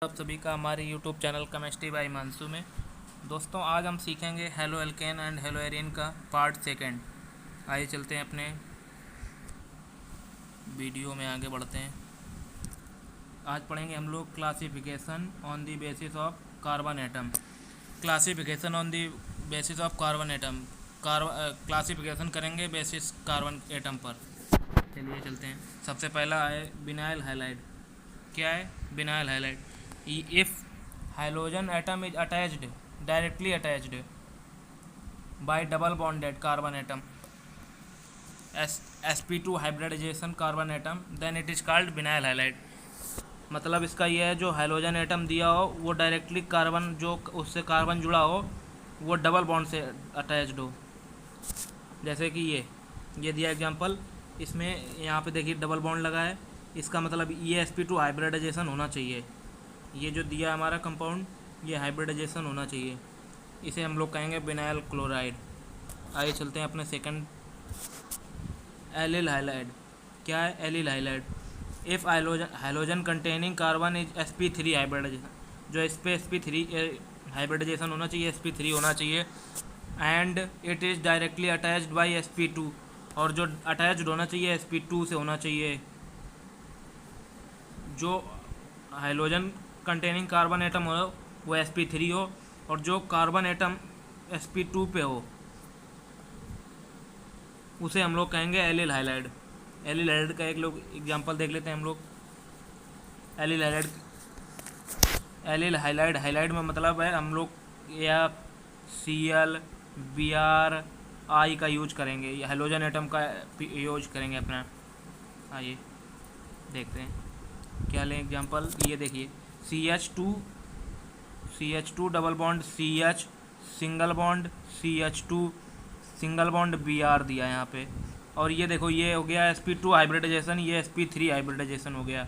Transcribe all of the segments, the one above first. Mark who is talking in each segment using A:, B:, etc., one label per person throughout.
A: आप सभी का हमारे YouTube channel chemistry bye Himanshu में। दोस्तों, आज हम सीखेंगे halo alkane and hello Erin का पार्ट सेकंड। आइए चलते हैं अपने वीडियो में, आगे बढ़ते हैं। आज पढ़ेंगे हम लोग classification on the basis of carbon atom. Classification on the basis of carbon atom, classification करेंगे बेसिस कार्बन एटम पर। चलिए चलते हैं। सबसे पहला है विनाइल हैलाइड। क्या है vinyl halide? if halogen atom is attached, directly attached by double bonded carbon atom, sp2 hybridization carbon atom, then it is called vinyl halide। मतलब इसका यह है, जो हाइड्रोजन एटम दिया हो वो डायरेक्टली कार्बन, जो उससे कार्बन जुड़ा हो वो डबल बॉन्ड से अटैच्ड हो। जैसे कि ये दिया एग्जांपल, इसमें यहाँ पे देखिए डबल बॉन्ड लगा है, इसका मतलब ये sp2 हाइब्रिडाइजेशन होना चाहिए। ये जो दिया हमारा कंपाउंड, ये हाइब्रिडाइजेशन होना चाहिए। इसे हम लोग कहेंगे विनाइल क्लोराइड। आइए चलते हैं अपने सेकंड, एलिल हाइलाइड। क्या है allyl halide? If hydrogen containing carbon is sp3 hybridization, जो इस पे sp3 हाइब्रिडाइजेशन होना चाहिए, sp3 होना चाहिए। And it is directly attached by sp2, और जो अटैच्ड होना चाहिए sp2 से होना चाहिए। जो हाइड्रोजन कंटेनिंग कार्बन एटम हो वो sp3 हो, और जो कार्बन एटम sp2 पे हो उसे हम लोग कहेंगे एलिल हाइलाइड। एलिल हाइलाइड का एक लोग एग्जांपल देख लेते हैं हम लोग। एलिल हाइलाइड, हाइलाइड में मतलब है हम लोग या Cl Br I का यूज करेंगे, या हाइड्रोजन एटम का यूज करेंगे अपना। आइए देखते हैं क्या लें एग्जांपल। ये देखिए CH2 double bond CH, single bond CH2, single bond Br दिया यहाँ पे। और ये देखो ये हो गया sp2 हाइब्रिडाइजेशन, ये sp3 हाइब्रिडाइजेशन हो गया।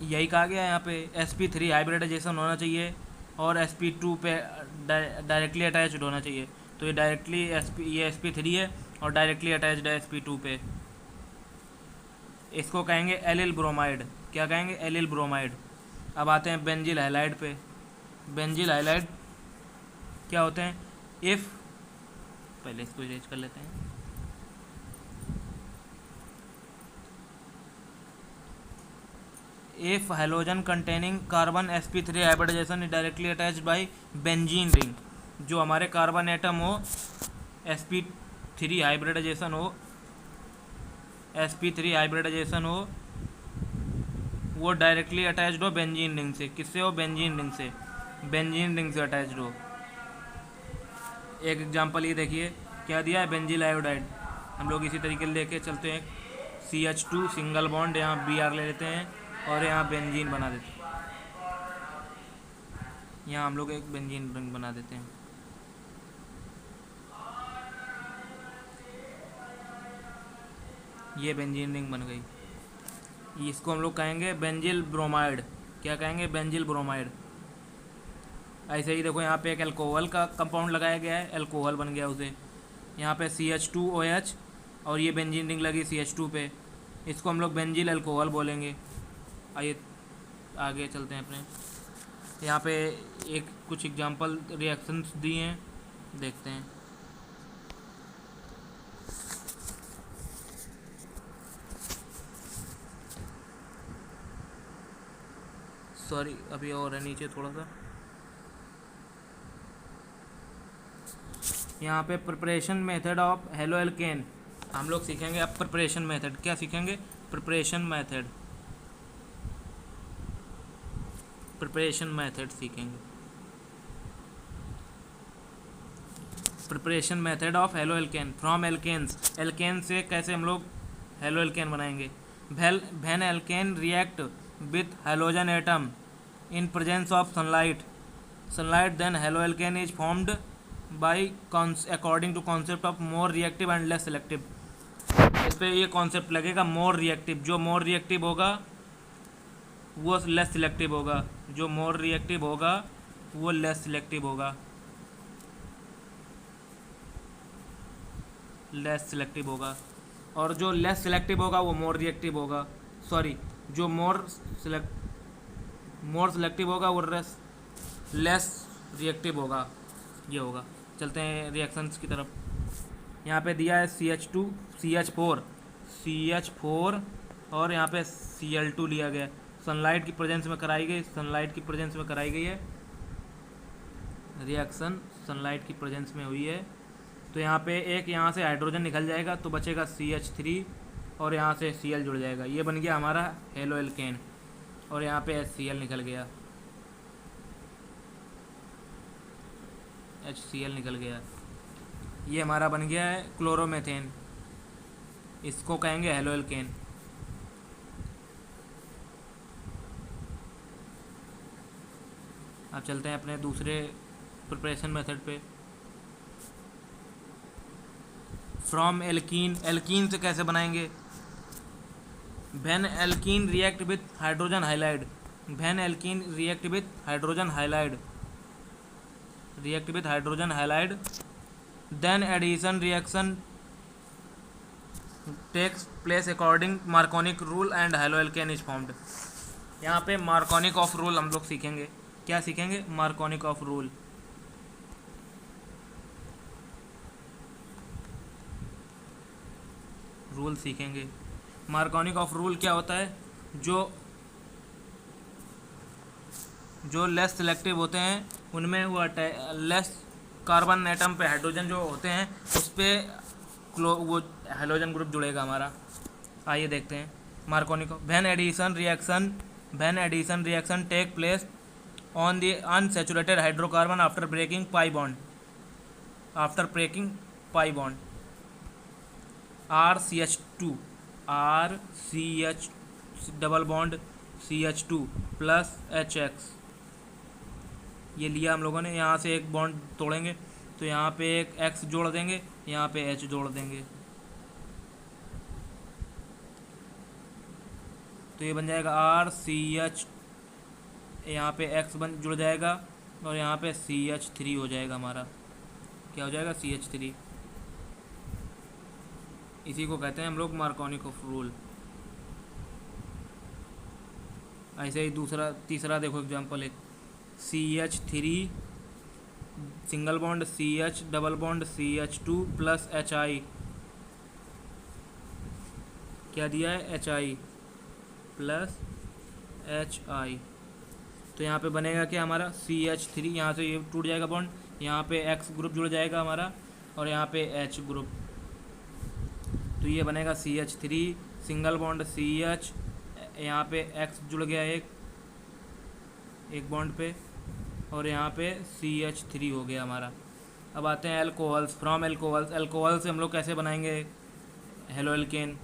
A: यही कहा गया यहाँ पे, sp3 हाइब्रिडाइजेशन होना चाहिए और sp2 पे डायरेक्टली अटैच्ड होना चाहिए। तो ये डायरेक्टली ये sp3 है और डायरेक्टली अटैच्ड है sp2 पे। इसको कहेंगे एलिल ब्रोमाइड। क्या कहेंगे? Allyl bromide. अब आते हैं बेंजिल हाइलाइड पे। बेंजिल हाइलाइड क्या होते हैं? इफ़, पहले इसको इरेज कर लेते हैं। If hydrogen containing carbon sp3 hybridization is directly attached by benzene ring, जो हमारे कार्बन एटम हो sp3 हाइब्रिडाइजेशन हो, sp3 हाइब्रिडाइजेशन हो, वो डायरेक्टली अटैच्ड हो बेंजीन रिंग से। किससे हो? बेंजीन रिंग से। बेंजीन रिंग से अटैच्ड हो। एक एग्जांपल ये देखिए क्या दिया है, बेंजिल आयोडाइड। हम लोग इसी तरीके से लेके चलते हैं। CH2 सिंगल बॉन्ड, यहाँ Br ले लेते हैं और यहाँ बेंजीन बना देते हैं। यहाँ हम लोग एक बेंजीन रिंग बना देते हैं। ये बेंजीन रिंग बन गई। इसको हम लोग कहेंगे बेंजिल ब्रोमाइड। क्या कहेंगे? Benzyl bromide. ऐसे ही देखो यहाँ पे एक अल्कोहल का कंपाउंड लगाया गया है, अल्कोहल बन गया उसे। यहाँ पे CH2OH और ये बेंजीन रिंग लगी CH2 पे, इसको हम लोग बेंजिल अल्कोहल बोलेंगे। आइए आगे चलते हैं अपने। यहाँ पे एक कुछ एग्जांपल रिएक्शंस दिए हैं, देखते हैं। सॉरी, अभी और है नीचे थोड़ा सा। यहाँ पे preparation method of halo alkane हम लोग सीखेंगे। अब प्रिपरेशन मेथड क्या सीखेंगे? प्रिपरेशन मेथड, प्रिपरेशन मेथड सीखेंगे। Preparation method of halo alkane from alkanes. Alkane से कैसे हम लोग हेलो एल्केन बनाएंगे? When alkane react with hydrogen atom in presence of sunlight, then haloalkane is formed by according to concept of more reactive and less selective। इस पे ये concept लगेगा, more reactive. जो मोर रिएक्टिव होगा वो less selective होगा, जो more reactive होगा वो लेस सिलेक्टिव होगा, लेस सिलेक्टिव होगा। और जो लेस सिलेक्टिव होगा वो मोर रिएक्टिव होगा। सॉरी, जो मोर सिलेक्टिव होगा वो लेस रिएक्टिव होगा, ये होगा। चलते हैं रिएक्शंस की तरफ। यहाँ पे दिया है CH4 और यहाँ पे Cl2 लिया गया है। सनलाइट की प्रेजेंस में कराई गई है रिएक्शन, सनलाइट की प्रेजेंस में हुई है। तो यहाँ पे एक यहाँ से हाइड्रोजन निकल जाएगा तो बचेगा CH3 और यहाँ से Cl जुड़ जाएगा। ये बन गया हमारा हेलो एल्केन और यहाँ पे HCl निकल गया, HCl निकल गया। ये हमारा बन गया है क्लोरोमेथेन, इसको कहेंगे हेलो एल्केन। अब चलते हैं अपने दूसरे प्रिपरेशन मेथड पे। फ्रॉम एल्कीन से कैसे बनाएंगे? When alkene react with hydrogen halide then addition reaction takes place according Markovnikov rule and halo alkane is formed. यहाँ पे मार्कोनिक ऑफ रूल हम लोग सीखेंगे। क्या सीखेंगे? Markovnikov of rule. सीखेंगे। मार्कोनिक ऑफ रूल क्या होता है? जो लेस सिलेक्टिव होते हैं उनमें वो लेस कार्बन एटम पे हाइड्रोजन जो होते हैं उस पर वो हाइड्रोजन ग्रुप जुड़ेगा हमारा। आइए देखते हैं Markovnikov of. When addition reaction take place on the unsaturated hydrocarbon after breaking pi bond RCH double bond CH2 plus HX, ये लिया हम लोगों ने। यहाँ से एक बॉन्ड तोड़ेंगे तो यहाँ पे एक X जोड़ देंगे, यहाँ पे H जोड़ देंगे, तो ये बन जाएगा RCH, यहाँ पे X जुड़ जाएगा और यहाँ पे CH3 हो जाएगा हमारा। क्या हो जाएगा? CH3। इसी को कहते हैं हम लोग मार्कोनिक ऑफ रूल। ऐसे ही तीसरा देखो एग्जांपल एक CH3 single bond CH double bond CH2 plus HI, क्या दिया है? HI plus HI। तो यहाँ पे बनेगा क्या हमारा? CH3, यहाँ से ये टूट जाएगा बॉन्ड, यहाँ पे X ग्रुप जुड़ जाएगा हमारा और यहाँ पे H ग्रुप, तो ये बनेगा CH3 सिंगल बॉन्ड CH, यहाँ पे X जुड़ गया एक बॉन्ड पे और यहाँ पे CH3 हो गया हमारा। अब आते हैं एल्कोहल्स। फ्रॉम एल्कोहल से हम लोग कैसे बनाएंगे हेलो एल्केन?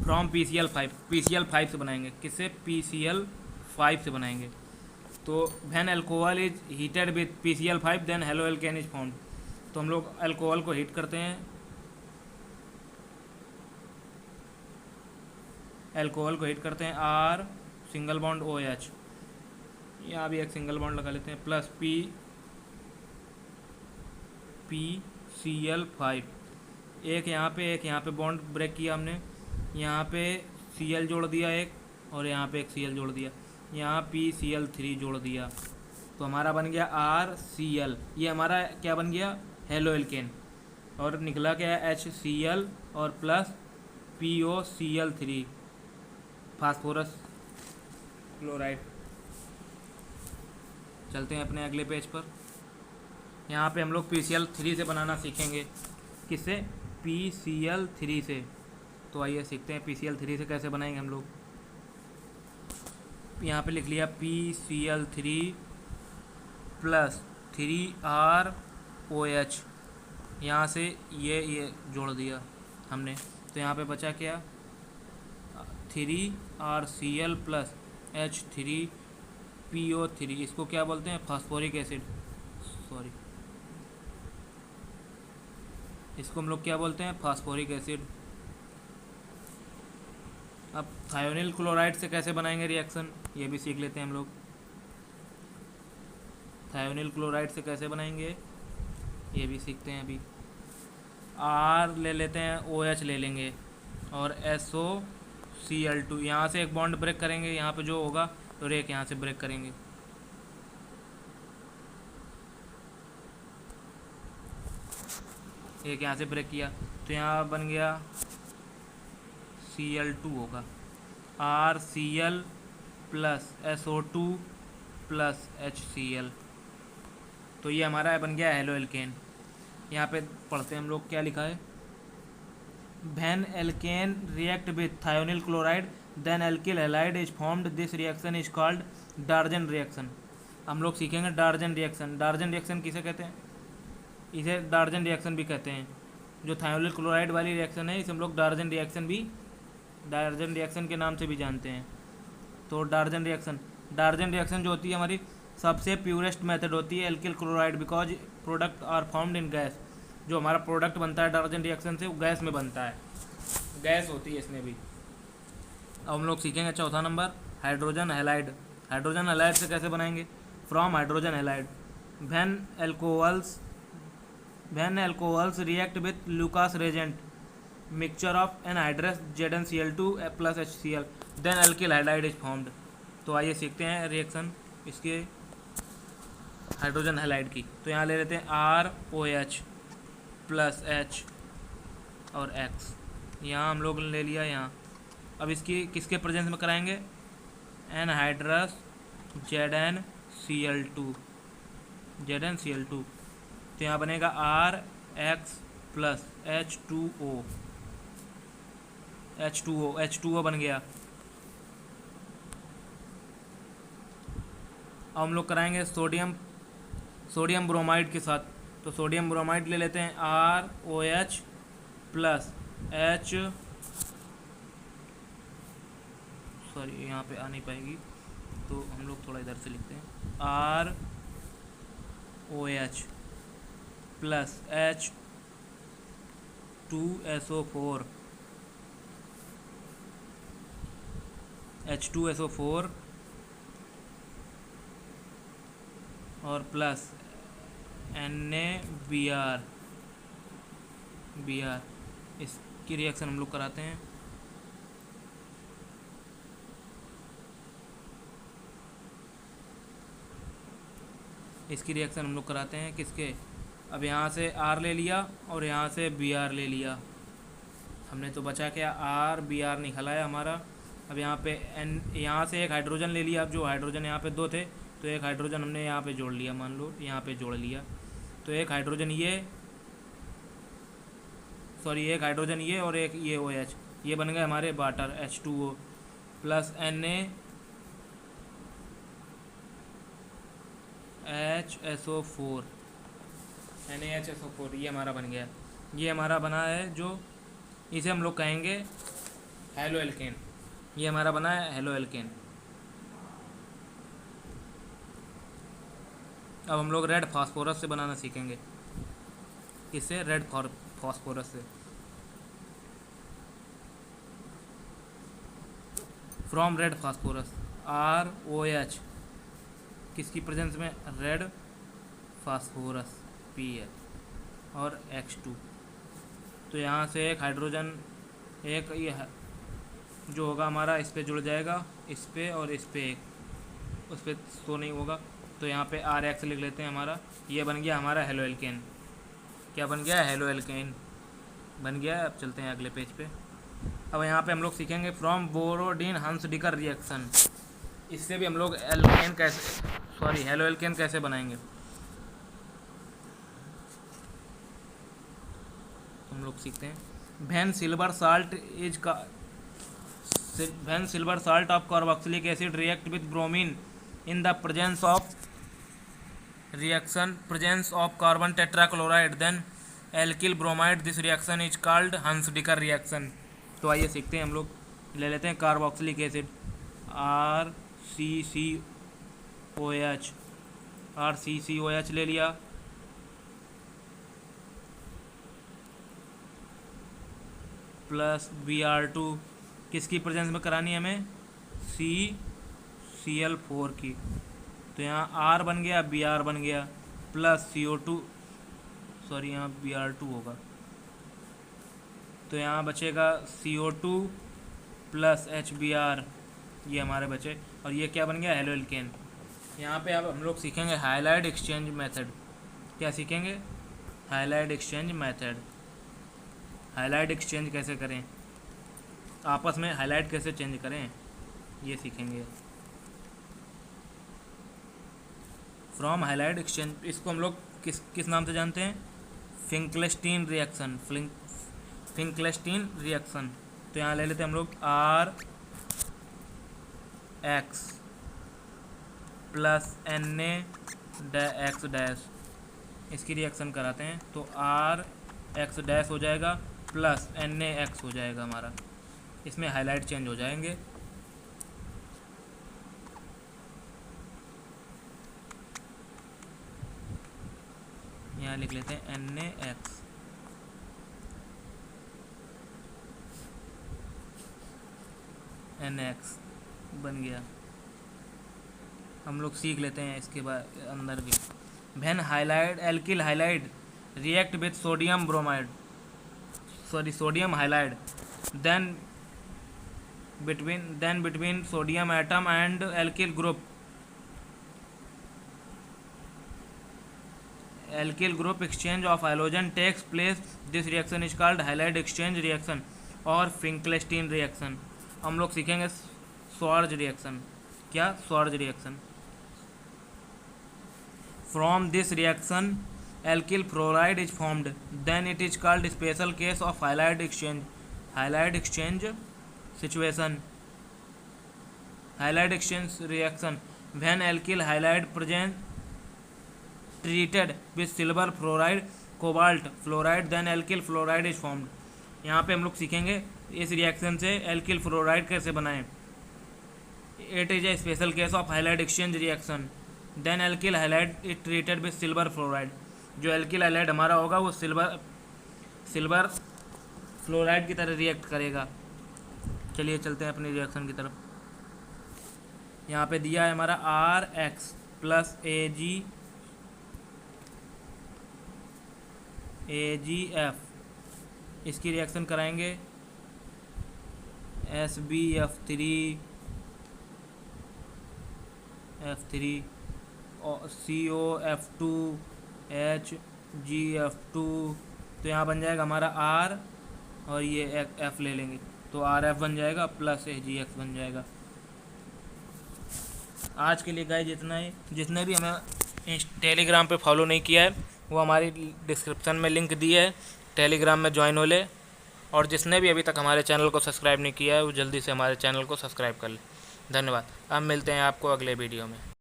A: फ्रॉम PCl5 से बनाएंगे। किससे? PCl5 से बनाएंगे। तो when alcohol is heated with PCl5 then halo alkane is formed. तो हम लोग अल्कोहल को हीट करते हैं, R सिंगल बॉन्ड OH, यहाँ भी एक सिंगल बॉन्ड लगा लेते हैं, प्लस PCl5, एक यहाँ पे बॉन्ड ब्रेक किया हमने, यहाँ पे Cl जोड़ दिया एक और यहाँ पे एक Cl जोड़ दिया, यहाँ PCl3 जोड़ दिया, तो हमारा बन गया RCl। ये हमारा क्या बन गया? Halo alkane. और निकला क्या? HCl और प्लस POCl3 फास्फोरस क्लोराइड। चलते हैं अपने अगले पेज पर। यहाँ पे हम लोग PCl3 से बनाना सीखेंगे। किससे? PCl3 से। तो आइए सीखते हैं PCl3 से कैसे बनाएंगे हम लोग। यहाँ पे लिख लिया PCl3 प्लस 3ROH, यहाँ से ये जोड़ दिया हमने, तो यहाँ पे बचा क्या? 3RCl प्लस H3PO3, इसको क्या बोलते हैं? Phosphoric acid. इसको हम लोग क्या बोलते हैं? Phosphoric acid. अब थायोनिल क्लोराइड से कैसे बनाएंगे रिएक्शन, ये भी सीख लेते हैं हम लोग। थायोनिल क्लोराइड से कैसे बनाएंगे ये भी सीखते हैं अभी। आर ले लेते हैं, ओ एच ले लेंगे और SOCl2। यहाँ से एक बॉन्ड ब्रेक करेंगे, यहाँ पे जो होगा, और एक यहाँ से ब्रेक करेंगे। एक यहाँ से ब्रेक किया तो यहाँ बन गया Cl2 होगा, RCl plus SO2 plus HCl। तो ये हमारा बन गया हेलो एल्केन। यहाँ पे पढ़ते हैं हम लोग क्या लिखा है। When alkane react with thionyl chloride, then alkyl halide is formed. This reaction is called Dargen reaction। हम लोग सीखेंगे डार्जन रिएक्शन। डार्जन रिएक्शन किसे कहते हैं? इसे डार्जन रिएक्शन भी कहते हैं। जो थायोनिल क्लोराइड वाली रिएक्शन है इसे हम लोग डार्जन रिएक्शन के नाम से भी जानते हैं। तो डार्जन रिएक्शन जो होती है हमारी सबसे प्योरेस्ट मेथड होती है alkyl chloride, because product are formed in gas. जो हमारा प्रोडक्ट बनता है डार्जन रिएक्शन से वो गैस में बनता है, गैस होती है इसमें भी। अब हम लोग सीखेंगे चौथा number, hydrogen halide. Hydrogen halide से कैसे बनाएंगे? From hydrogen halide, when alcohols react with Lucas reagent mixture of anhydrous ZnCl2 plus HCl, then alkyl halide is formed। तो आइए सीखते हैं रिएक्शन इसके हाइड्रोजन हैलाइड की। तो यहाँ ले लेते हैं ROH प्लस H और X, यहाँ हम लोग ले लिया यहाँ। अब इसकी किसके प्रेजेंस में कराएंगे? Anhydrous ZnCl2। तो यहाँ बनेगा RX प्लस H2O बन गया। अब हम लोग कराएंगे सोडियम ब्रोमाइड के साथ। तो सोडियम ब्रोमाइड ले लेते हैं ROH प्लस H, सॉरी यहाँ पे आ नहीं पाएगी तो हम लोग थोड़ा इधर से लिखते हैं, ROH प्लस H2SO4 और प्लस NaBr। इसकी रिएक्शन हम लोग कराते हैं। किसके? अब यहाँ से R ले लिया और यहाँ से Br ले लिया। हमने तो बचा क्या? RBr निकला है हमारा। अब यहाँ पे यहाँ से एक हाइड्रोजन ले लिया। अब जो हाइड्रोजन यहाँ पे 2 थे तो एक हाइड्रोजन हमने यहाँ पे जोड़ लिया, मान लो यहाँ पे जोड़ लिया। तो एक हाइड्रोजन ये और एक ये OH, ये बन गए हमारे वाटर H2O प्लस NaHSO4, ये हमारा बन गया। ये हमारा बना है जो इसे हम लोग कहेंगे हेलो एल्केन। ये हमारा बना है हेलो एल्केन। अब हम लोग रेड फास्फोरस से बनाना सीखेंगे। इससे रेड फास्फोरस से, फ्रॉम रेड फास्फोरस ROH, किसकी प्रेजेंस में? रेड फास्फोरस Pl और X2। तो यहाँ से एक हाइड्रोजन, एक ये जो होगा हमारा इस पे जुड़ जाएगा, इस पे और इस पे एक, उस पर तो नहीं होगा। तो यहाँ पे RX लिख लेते हैं हमारा। ये बन गया हमारा हेलो एल्केन। क्या बन गया? हेलो एल्केन बन गया। अब चलते हैं अगले पेज पे। अब यहाँ पे हम लोग सीखेंगे फ्रॉम बोरोडीन हंसडिकर रिएक्शन। इससे भी हम लोग हेलो एल्केन कैसे बनाएंगे हम लोग सीखते हैं। When silver salt of carboxylic acid react with bromine in the presence of carbon tetrachloride, then alkyl bromide, this reaction is called Hunsaker reaction। तो आइए सीखते हैं। हम लोग ले लेते हैं कार्बोक्सिलिक एसिड RCCOH ले लिया, प्लस Br2, किसकी प्रेजेंस में करानी है हमें? CCl4 की। तो यहाँ R बन गया, Br बन गया, प्लस CO2, सॉरी यहाँ Br2 होगा, तो यहाँ बचेगा CO2 प्लस HBr, ये हमारे बचे, और ये क्या बन गया, हेलो एल्केन। यहाँ पे अब हम लोग सीखेंगे हाइलाइट एक्सचेंज मेथड। क्या सीखेंगे, highlight exchange method. Highlight exchange कैसे करें, आपस में हाइलाइट कैसे चेंज करें, ये सीखेंगे। फ्रॉम हाइलाइट एक्सचेंज, इसको हम लोग किस नाम से जानते हैं, फिंकलेस्टीन रिएक्शन। फिंकलेस्टीन रिएक्शन। तो यहाँ ले लेते हैं हम लोग RX प्लस NaX डैश, इसकी रिएक्शन कराते हैं तो RX डैश हो जाएगा प्लस NaX हो जाएगा हमारा, इसमें हाइलाइट चेंज हो जाएंगे। यहाँ लिख लेते हैं NaX, NaX बन गया। हम लोग सीख लेते हैं इसके बाद अंदर भी। When halide alkyl halide react with sodium bromide, sodium halide, then between sodium atom and alkyl group exchange of halogen takes place. This reaction is called halide exchange reaction और फिंकलेस्टीन रिएक्शन। हम लोग सीखेंगे स्वॉर्ज रिएक्शन। क्या, स्वॉर्ज reaction. From this reaction alkyl fluoride is formed, then it is called special case of halide exchange. Halide exchange situation. Halide exchange reaction when alkyl halide present treated with silver fluoride, cobalt fluoride, then alkyl fluoride is formed. यहाँ पे हम लोग सीखेंगे इस reaction से alkyl fluoride कैसे बनाएं। It is a special case of halide exchange reaction, then alkyl halide is treated with silver fluoride. जो एल्किल हाइलाइड हमारा होगा वो सिल्वर फ्लोराइड की तरह रिएक्ट करेगा। चलिए चलते हैं अपनी रिएक्शन की तरफ। यहाँ पे दिया है हमारा RX प्लस AgF, इसकी रिएक्शन कराएंगे SbF3 COF2HgF2। तो यहाँ बन जाएगा हमारा R और ये F ले लेंगे तो RF बन जाएगा प्लस AgX बन जाएगा। आज के लिए गाइस इतना ही। जिसने भी हमें टेलीग्राम पे फॉलो नहीं किया है वो हमारी डिस्क्रिप्शन में लिंक दी है, टेलीग्राम में ज्वाइन हो ले। और जिसने भी अभी तक हमारे चैनल को सब्सक्राइब नहीं किया है वो जल्दी से हमारे चैनल को सब्सक्राइब कर ले। धन्यवाद। अब मिलते हैं आपको अगले वीडियो में।